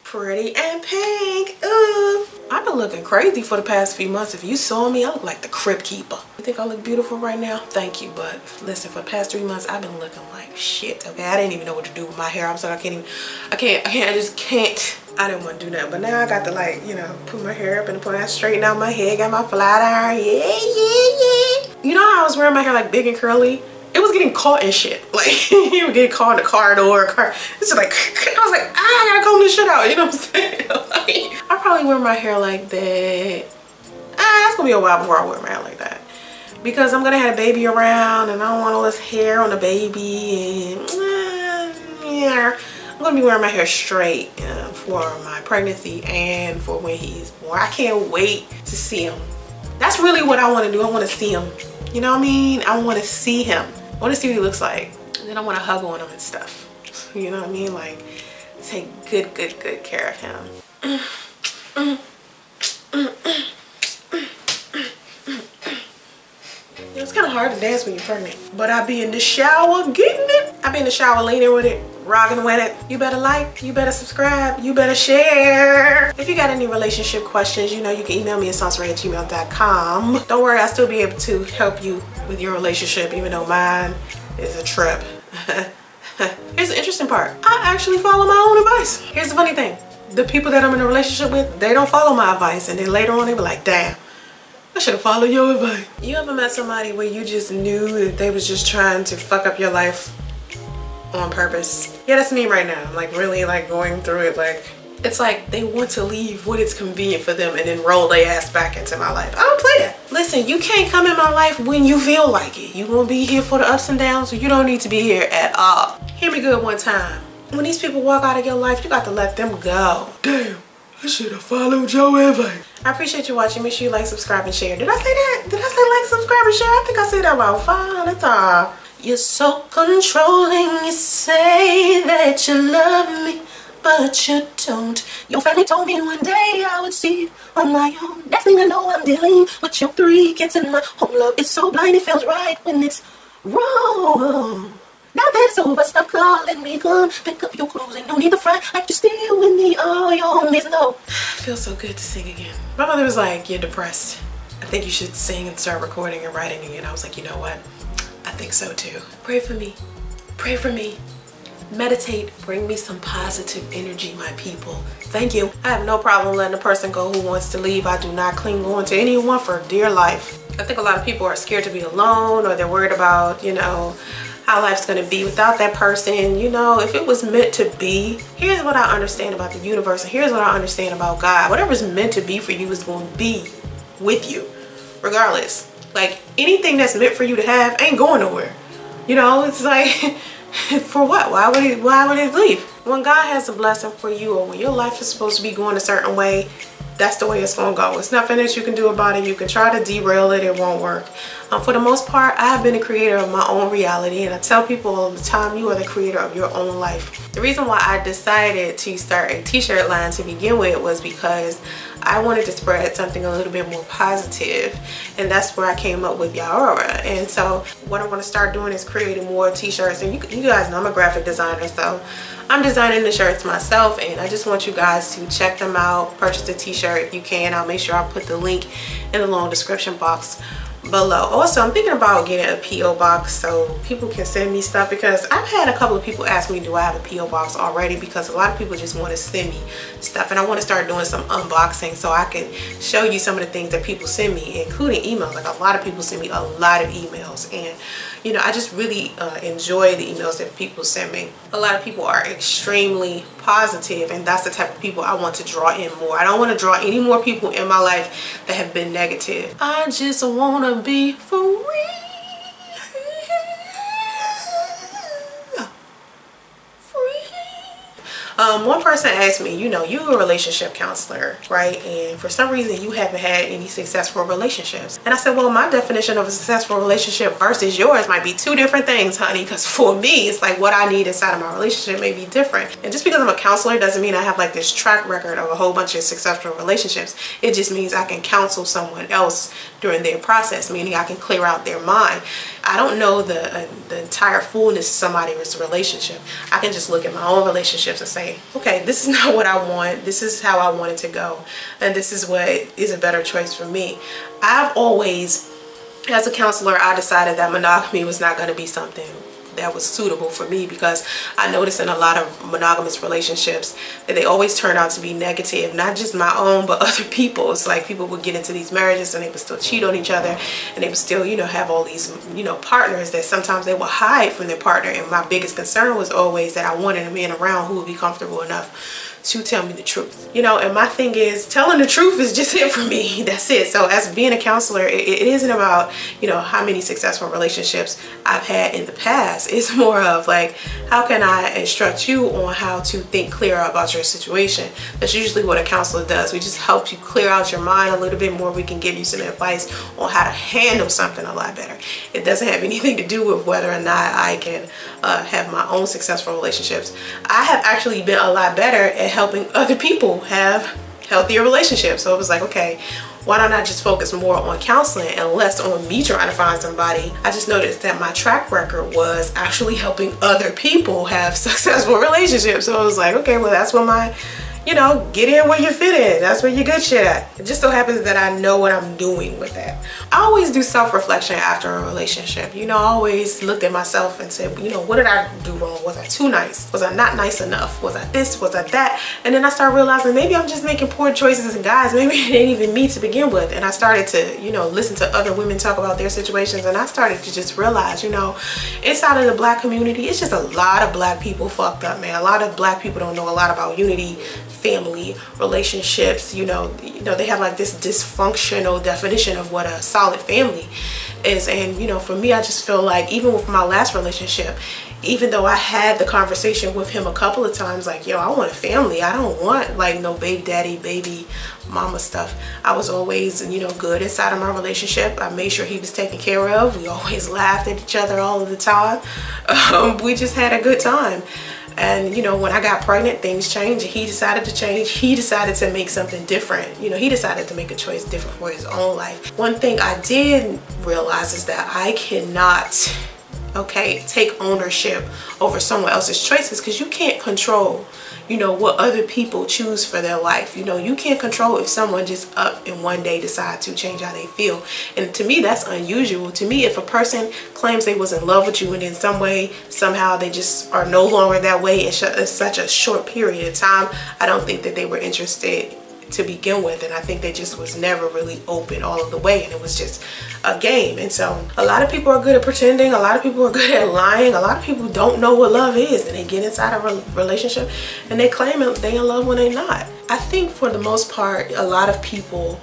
Pretty and pink. Ooh. I've been looking crazy for the past few months. If you saw me, I look like the Crypt Keeper. You think I look beautiful right now? Thank you, but listen, for the past 3 months, I've been looking like shit, okay? I didn't even know what to do with my hair. I'm sorry, I just can't. I didn't want to do that, but now I got to, like, you know, put my hair up and put that straighten out my head, got my flat iron, yeah. You know how I was wearing my hair like big and curly? It was getting caught in shit. Like, you would get caught in the car door. It's just like, I was like, I gotta comb this shit out. You know what I'm saying? Like, I probably wear my hair like that. It's gonna be a while before I wear my hair like that. Because I'm gonna have a baby around and I don't want all this hair on the baby. And yeah, I'm gonna be wearing my hair straight for my pregnancy and for when he's born. I can't wait to see him. That's really what I want to do. I want to see him. You know what I mean? I want to see him. I want to see what he looks like. And then I want to hug on him and stuff. You know what I mean? Like, take good care of him. It's kind of hard to dance when you're pregnant. But I be in the shower getting it. I be in the shower leaning with it, rocking with it. You better like, you better subscribe, you better share. If you got any relationship questions, you know you can email me at soncerae@gmail.com. Don't worry, I'll still be able to help you with your relationship, even though mine is a trip. Here's the interesting part. I actually follow my own advice. Here's the funny thing. The people that I'm in a relationship with, they don't follow my advice. And then later on, they be like, damn, I should have followed your advice. You ever met somebody where you just knew that they was just trying to fuck up your life on purpose? Yeah, that's me right now. I'm like really like going through it. Like, it's like they want to leave when it's convenient for them and then roll their ass back into my life. I don't play that. Listen, you can't come in my life when you feel like it. You gonna be here for the ups and downs, so you don't need to be here at all. Hear me good one time. When these people walk out of your life, you got to let them go. Damn, I should have followed your advice. I appreciate you watching. Make sure you like, subscribe, and share. Did I say that? Did I say like, subscribe, and share? I think I said that about 5. That's all. You're so controlling. You say that you love me, but you don't. Your family told me one day I would see you on my own. Next thing I know, I'm dealing with your 3 kids, and my home love is so blind. It feels right when it's wrong. Now that it's over, stop calling me. Come pick up your clothes and no need to front like you're still with me. Oh, your home is low. It feels so good to sing again. My mother was like, you're depressed. I think you should sing and start recording and writing again. I was like, you know what? I think so too. Pray for me. Pray for me. Meditate. Bring me some positive energy, my people. Thank you. I have no problem letting a person go who wants to leave. I do not cling on to anyone for dear life. I think a lot of people are scared to be alone, or they're worried about, you know, how life's gonna be without that person. You know, if it was meant to be, here's what I understand about the universe, and here's what I understand about God. Whatever's meant to be for you is going to be with you, regardless. Like, anything that's meant for you to have ain't going nowhere. You know, it's like, for what? Why would it leave? When God has a blessing for you, or when your life is supposed to be going a certain way, that's the way it's gonna go. It's nothing that you can do about it. You can try to derail it, it won't work. For the most part, I have been a creator of my own reality, and I tell people all the time, you are the creator of your own life. The reason why I decided to start a t-shirt line to begin with was because I wanted to spread something a little bit more positive, and that's where I came up with Yaora. And so what I'm going to start doing is creating more t-shirts. And you guys know I'm a graphic designer, so I'm designing the shirts myself, and I just want you guys to check them out. Purchase the t-shirt if you can. I'll make sure I'll put the link in the long description box below. Also, I'm thinking about getting a P.O. box so people can send me stuff, because I've had a couple of people ask me, do I have a P.O. box already, because a lot of people just want to send me stuff, and I want to start doing some unboxing so I can show you some of the things that people send me, including emails. Like, a lot of people send me a lot of emails, and you know, I just really enjoy the emails that people send me. A lot of people are extremely positive, and that's the type of people I want to draw in more. I don't want to draw any more people in my life that have been negative. I just want to be free. One person asked me, you know, you're a relationship counselor, right? And for some reason you haven't had any successful relationships. And I said, well, my definition of a successful relationship versus yours might be 2 different things, honey. Because for me, it's like what I need inside of my relationship may be different. And just because I'm a counselor doesn't mean I have like this track record of a whole bunch of successful relationships. It just means I can counsel someone else during their process, meaning I can clear out their mind. I don't know the entire fullness of somebody's relationship. I can just look at my own relationships and say, okay, this is not what I want. This is how I want it to go. And this is what is a better choice for me. I've always, as a counselor, I decided that monogamy was not going to be something that was suitable for me, because I noticed in a lot of monogamous relationships that they always turn out to be negative, not just my own but other people. It's like people would get into these marriages and they would still cheat on each other, and they would still, you know, have all these, you know, partners that sometimes they will hide from their partner. And my biggest concern was always that I wanted a man around who would be comfortable enough to tell me the truth, you know. And my thing is, telling the truth is just it for me. That's it. So as being a counselor, it isn't about, you know, how many successful relationships I've had in the past. It's more of like, how can I instruct you on how to think clearer about your situation? That's usually what a counselor does. We just help you clear out your mind a little bit more. We can give you some advice on how to handle something a lot better. It doesn't have anything to do with whether or not I can have my own successful relationships. I have actually been a lot better at helping other people have healthier relationships. So it was like, okay, why don't I just focus more on counseling and less on me trying to find somebody? I just noticed that my track record was actually helping other people have successful relationships. So I was like, okay, well, that's what my, you know, get in where you fit in. That's where you're good shit at. It just so happens that I know what I'm doing with that. I always do self-reflection after a relationship. You know, I always looked at myself and said, you know, what did I do wrong? Was I too nice? Was I not nice enough? Was I this? Was I that? And then I started realizing maybe I'm just making poor choices, and guys, maybe it ain't even me to begin with. And I started to, you know, listen to other women talk about their situations, and I started to just realize, you know, inside of the black community, it's just a lot of black people fucked up, man. A lot of black people don't know a lot about unity, family, relationships. You know, they have like this dysfunctional definition of what a solid family is. And you know, for me, I just feel like even with my last relationship, even though I had the conversation with him a couple of times, like, yo, I want a family. I don't want like no baby daddy, baby mama stuff. I was always, you know, good inside of my relationship. I made sure he was taken care of. We always laughed at each other all of the time. We just had a good time. And you know, when I got pregnant, things changed. He decided to change. He decided to make something different. You know, he decided to make a choice different for his own life. One thing I did realize is that I cannot, okay, take ownership over someone else's choices, because you can't control, you know, what other people choose for their life. You know, you can't control if someone just up and one day decide to change how they feel. And to me, that's unusual. To me, if a person claims they was in love with you and in some way, somehow they just are no longer that way in such a short period of time, I don't think that they were interested to begin with. And I think they just was never really open all of the way, and it was just a game. And so a lot of people are good at pretending. A lot of people are good at lying. A lot of people don't know what love is, and they get inside a relationship and they claim they in love when they're not. I think for the most part, a lot of people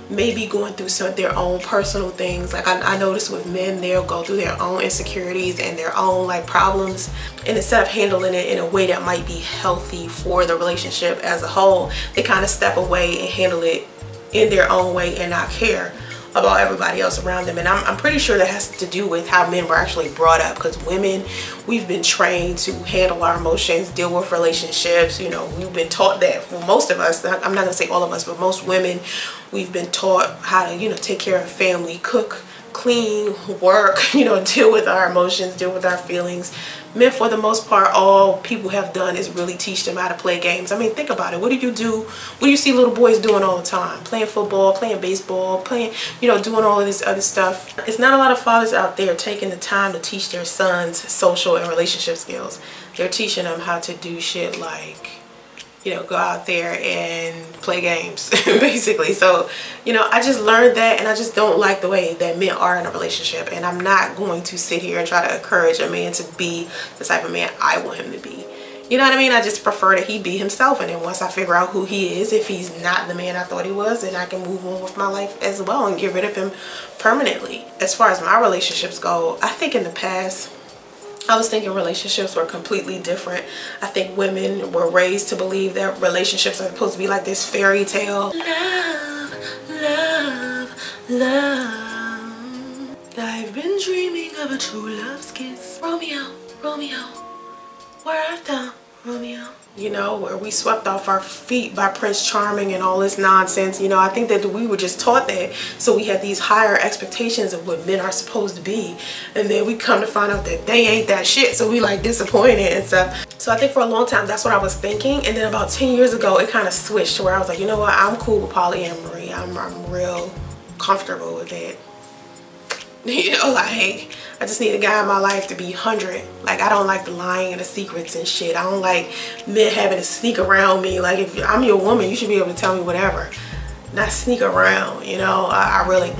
may be going through some of their own personal things. Like I notice with men, they'll go through their own insecurities and their own like problems, and instead of handling it in a way that might be healthy for the relationship as a whole, they kind of step away and handle it in their own way and not care about everybody else around them. And I'm pretty sure that has to do with how men were actually brought up, because women, we've been trained to handle our emotions, deal with relationships. You know, we've been taught that. For most of us, I'm not gonna say all of us, but most women, we've been taught how to, you know, take care of family, cook, clean, work, you know, deal with our emotions, deal with our feelings. Men, for the most part, all people have done is really teach them how to play games. I mean, think about it. What do you do? What do you see little boys doing all the time? Playing football, playing baseball, playing, you know, doing all of this other stuff. It's not a lot of fathers out there taking the time to teach their sons social and relationship skills. They're teaching them how to do shit like, you know, go out there and play games, basically. So, you know, I just learned that, and I just don't like the way that men are in a relationship. And I'm not going to sit here and try to encourage a man to be the type of man I want him to be. You know what I mean? I just prefer that he be himself. And then once I figure out who he is, if he's not the man I thought he was, then I can move on with my life as well and get rid of him permanently. As far as my relationships go, I think in the past, I was thinking relationships were completely different. I think women were raised to believe that relationships are supposed to be like this fairy tale. Love, love, love. I've been dreaming of a true love's kiss. Romeo, Romeo, where art thou, Romeo? You know, where we swept off our feet by Prince Charming and all this nonsense. You know, I think that we were just taught that, so we had these higher expectations of what men are supposed to be, and then we come to find out that they ain't that shit, so we like disappointed and stuff. So I think for a long time, that's what I was thinking. And then about 10 years ago, it kind of switched to where I was like, you know what? I'm cool with polyamory. I'm real comfortable with it. You know, like, I just need a guy in my life to be 100. Like, I don't like the lying and the secrets and shit. I don't like men having to sneak around me. Like, if I'm your woman, you should be able to tell me whatever. Not sneak around, you know? I really,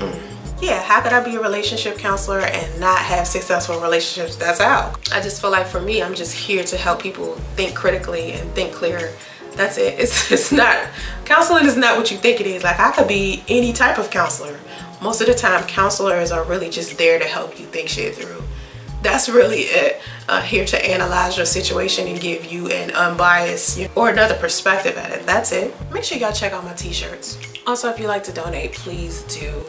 Yeah, how could I be a relationship counselor and not have successful relationships? That's out. I just feel like for me, I'm just here to help people think critically and think clear. That's it. It's not, counseling is not what you think it is. Like, I could be any type of counselor. Most of the time, counselors are really just there to help you think shit through. That's really it. Here to analyze your situation and give you an unbiased or another perspective at it. That's it. Make sure y'all check out my t-shirts. Also, if you'd like to donate, please do.